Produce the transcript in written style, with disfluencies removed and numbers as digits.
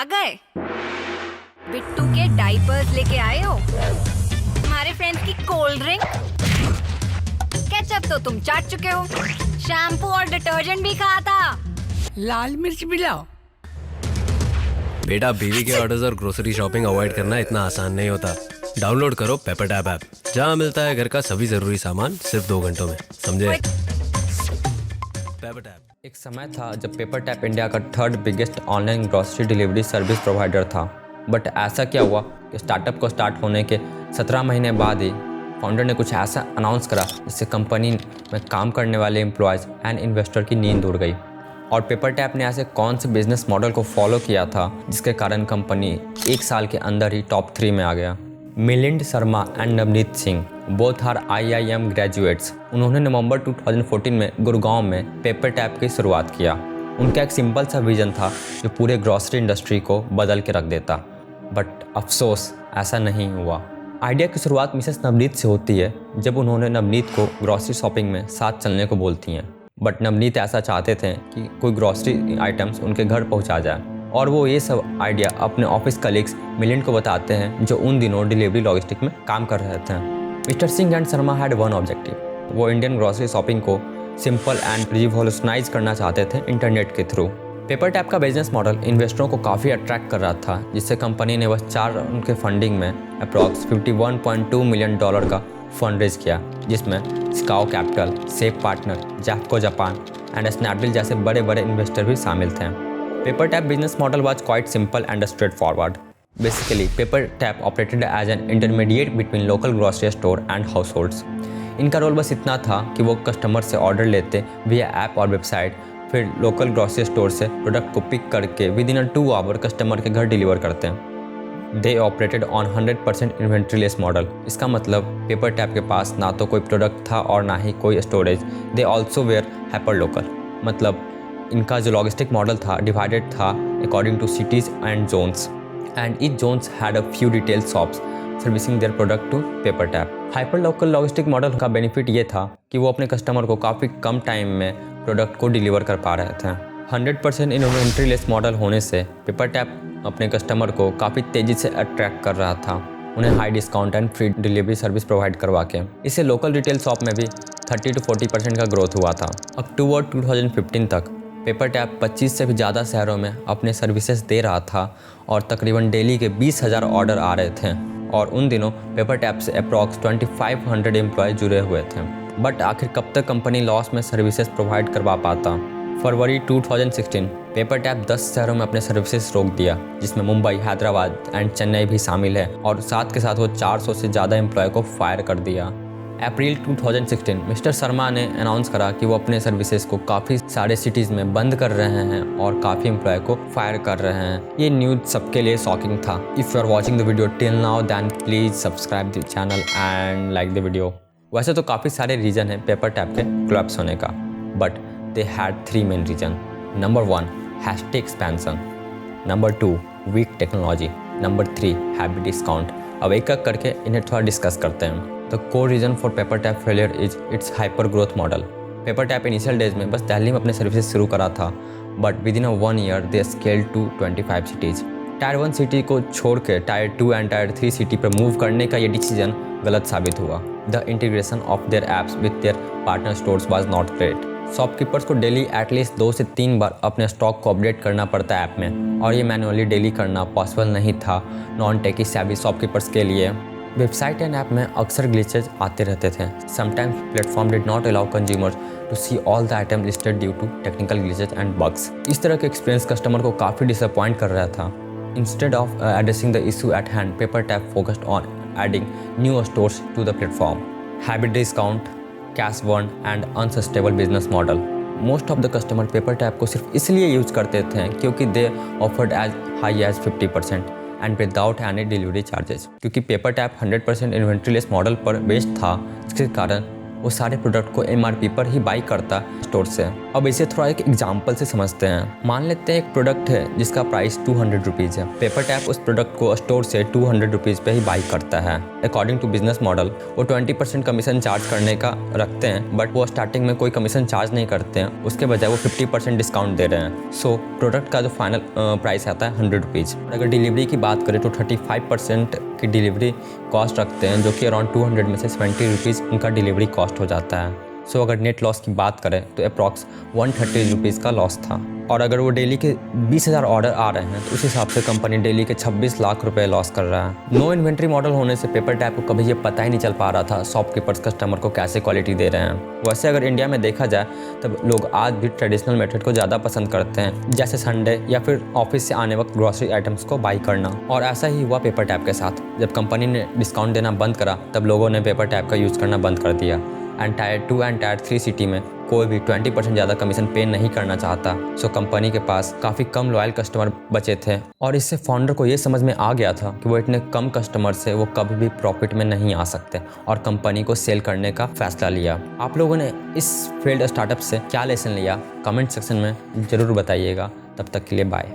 आ गए? बिट्टू के डाइपर्स लेके आए हो? तुम्हारे फ्रेंड्स की कोल्ड ड्रिंक? केचप तो तुम चाट चुके हो, शैम्पू और डिटर्जेंट भी कहा था। लाल मिर्च भी लाओ। बेटा, बीवी के ऑर्डर्स और ग्रोसरी शॉपिंग अवॉइड करना इतना आसान नहीं होता। डाउनलोड करो पेपर टैप ऐप, जहाँ मिलता है घर का सभी जरूरी सामान सिर्फ 2 घंटों में। समझे? Paper tap. एक समय था जब पेपर टैप इंडिया का 3rd biggest online grocery delivery service provider था। बट ऐसा क्या हुआ कि स्टार्टअप को स्टार्ट होने के 17 महीने बाद ही फाउंडर ने कुछ ऐसा अनाउंस करा जिससे कंपनी में काम करने वाले एम्प्लॉयज़ एंड इन्वेस्टर की नींद उड़ गई। और पेपर टैप ने ऐसे कौन से बिजनेस मॉडल को फॉलो किया था जिसके कारण कंपनी 1 साल के अंदर ही टॉप 3 में आ गया। Milind Sharma and Navneet Singh both are IIM graduates. उन्होंने नवंबर 2014 में गुड़गांव में पेपर टैप की शुरुआत किया। उनका एक सिंपल सा विजन था जो पूरे ग्रॉसरी इंडस्ट्री को बदल के रख देता। बट अफसोस ऐसा नहीं हुआ। आइडिया की शुरुआत मिसेस नवनीत से होती है जब उन्होंने नवनीत को ग्रॉसरी शॉपिंग में साथ चलने को बोलती हैं। बट नवनीत ऐसा चाहते थे कि कोई ग्रॉसरी आइटम्स उनके घर पहुंचा जाए, और वो ये सब आइडिया अपने ऑफिस कलीग्स मिलिंद को बताते हैं जो उन दिनों डिलीवरी लॉजिस्टिक में काम कर रहे थे। Mister Singh and Sharma had one objective. वो इंडियन ग्रॉसरी शॉपिंग को सिंपल एंड रिवॉल्यूशनाइज करना चाहते थे इंटरनेट के थ्रू। पेपर टैप का बिजनेस मॉडल इन्वेस्टरों को काफ़ी अट्रैक्ट कर रहा था, जिससे कंपनी ने बस 4 राउंड के फंडिंग में अप्रॉक्स $51.2 मिलियन का फंड रेज किया, जिसमें स्काउ capital, SAIF partner, JAFCO Japan and Snapdeal जैसे बड़े बड़े इन्वेस्टर भी शामिल थे। PepperTap business model was quite simple and straightforward. Basically PepperTap operated as an intermediate between local grocery store and households. इनका role बस इतना था कि वो कस्टमर से ऑर्डर लेते विया ऐप और वेबसाइट, फिर लोकल ग्रॉसरी स्टोर से प्रोडक्ट को पिक करके विद इन 2 आवर कस्टमर के घर डिलीवर करते हैं। दे operated on 100% inventory less model. इसका मतलब पेपर टैप के पास ना तो कोई प्रोडक्ट था और ना ही कोई storage. They also were hyper local, मतलब इनका जो लॉजिस्टिक मॉडल था डिवाइडेड था according to cities and zones, and each zones had a few retail shops servicing their product to paper tap. Hyper local logistic model का benefit ये था कि वो अपने कस्टमर को काफ़ी कम टाइम में प्रोडक्ट को डिलीवर कर पा रहे थे। 100% इन्वेंट्री लेस मॉडल होने से पेपर टैप अपने कस्टमर को काफ़ी तेज़ी से अट्रैक्ट कर रहा था, उन्हें high discount and free delivery service provide करवा के। इससे लोकल रिटेल शॉप में भी 30 to 40% का ग्रोथ हुआ था। अक्टूबर 2015 तक पेपर टैप 25 से भी ज़्यादा शहरों में अपने सर्विसेज दे रहा था और तकरीबन डेली के 20,000 ऑर्डर आ रहे थे। और उन दिनों पेपर टैप से अप्रॉक्स 2500 एम्प्लॉय जुड़े हुए थे। बट आखिर कब तक कंपनी लॉस में सर्विसेज प्रोवाइड करवा पाता? फरवरी 2016 पेपर टैप 10 शहरों में अपने सर्विसेज रोक दिया, जिसमें मुंबई, हैदराबाद एंड चेन्नई भी शामिल है, और साथ के साथ वो 400 से ज़्यादा एम्प्लॉय को फायर कर दिया। अप्रैल 2016 मिस्टर शर्मा ने अनाउंस करा कि वो अपने सर्विसेज को काफ़ी सारे सिटीज़ में बंद कर रहे हैं और काफ़ी एम्प्लॉय को फायर कर रहे हैं। ये न्यूज़ सबके लिए शॉकिंग था। If you are watching the video till now then please subscribe the channel and like the video. वैसे तो काफ़ी सारे रीज़न हैं पेपर टैप के कोलैप्स होने का, but they had 3 main reason. Number 1 hashtag expansion, number 2 weak technology, number 3 heavy discount. अब एक एक करके इन्हें थोड़ा डिस्कस करते हैं। The core reason for PepperTap failure is its hyper growth model. PepperTap initial days में बस दिल्ली में अपने सर्विसेज शुरू करा था, but within 1 year they scaled to 25 cities. Tier 1 city को छोड़ के टायर 2 एंड टायर 3 सिटी पर मूव करने का ये डिसीजन गलत साबित हुआ। The integration of their apps with their partner stores was not great. Shopkeepers को डेली एटलीस्ट 2 से 3 बार अपने स्टॉक को अपडेट करना पड़ता है ऐप में, और ये मैनुअली डेली करना पॉसिबल नहीं था नॉन टेकी सैवी शॉपकीपर्स के लिए। वेबसाइट एंड ऐप में अक्सर ग्लिचेज आते रहते थे। Sometimes platform did not allow consumers to see all the item listed due to technical glitches and bugs. इस तरह के एक्सपीरियंस कस्टमर को काफ़ी डिसअपॉइंट कर रहा था। Instead of addressing the issue at hand, PepperTap focused on adding new stores to the platform, heavy discount, cash burn and unsustainable business model. Most of the customer PepperTap को सिर्फ इसलिए use करते थे क्योंकि they offered as high as 50% and without any delivery charges. क्योंकि PepperTap 100% inventory less model पर based था, जिसके कारण वो सारे प्रोडक्ट को MRP पर ही बाई करता है स्टोर से। अब इसे थोड़ा एक एग्जाम्पल से समझते हैं। मान लेते हैं एक प्रोडक्ट है जिसका प्राइस 200 रुपीज़ है। पेपर टैप उस प्रोडक्ट को स्टोर से 200 रुपीज़ पे ही बाई करता है। अकॉर्डिंग टू बिजनेस मॉडल वो 20% कमीशन चार्ज करने का रखते हैं, बट वो स्टार्टिंग में कोई कमीशन चार्ज नहीं करते हैं, उसके बजाय वो 50% डिस्काउंट दे रहे हैं। सो प्रोडक्ट का जो फाइनल प्राइस आता है 100 रुपीज़। अगर डिलीवरी की बात करें तो 35% की डिलीवरी कॉस्ट रखते हैं, जो कि अराउंड 200 में से 70 रुपीज़ उनका डिलीवरी कॉस्ट हो जाता है। सो अगर नेट लॉस की बात करें तो अप्रॉक्स 130 रुपीज़ का लॉस था। और अगर वो डेली के 20,000 ऑर्डर आ रहे हैं तो उस हिसाब से कंपनी डेली के 26 लाख रुपए लॉस कर रहा है। नो इन्वेंट्री मॉडल होने से पेपर टैप को कभी ये पता ही नहीं चल पा रहा था शॉपकीपर्स कस्टमर को कैसे क्वालिटी दे रहे हैं। वैसे अगर इंडिया में देखा जाए तब लोग आज भी ट्रेडिशनल मेथड को ज़्यादा पसंद करते हैं, जैसे संडे या फिर ऑफिस से आने वक्त ग्रॉसरी आइटम्स को बाई करना। और ऐसा ही हुआ पेपर टैप के साथ। जब कंपनी ने डिस्काउंट देना बंद करा तब लोगों ने पेपर टैप का यूज़ करना बंद कर दिया। And tyre 2 and tyre 3 city में कोई भी 20% ज़्यादा कमीशन पे नहीं करना चाहता। सो कंपनी के पास काफ़ी कम लॉयल कस्टमर बचे थे और इससे फाउंडर को ये समझ में आ गया था कि वो इतने कम कस्टमर से वो कभी भी प्रॉफिट में नहीं आ सकते और कंपनी को सेल करने का फैसला लिया। आप लोगों ने इस फेल्ड स्टार्टअप से क्या लेसन लिया कमेंट सेक्शन में ज़रूर बताइएगा। तब तक के लिए बाय।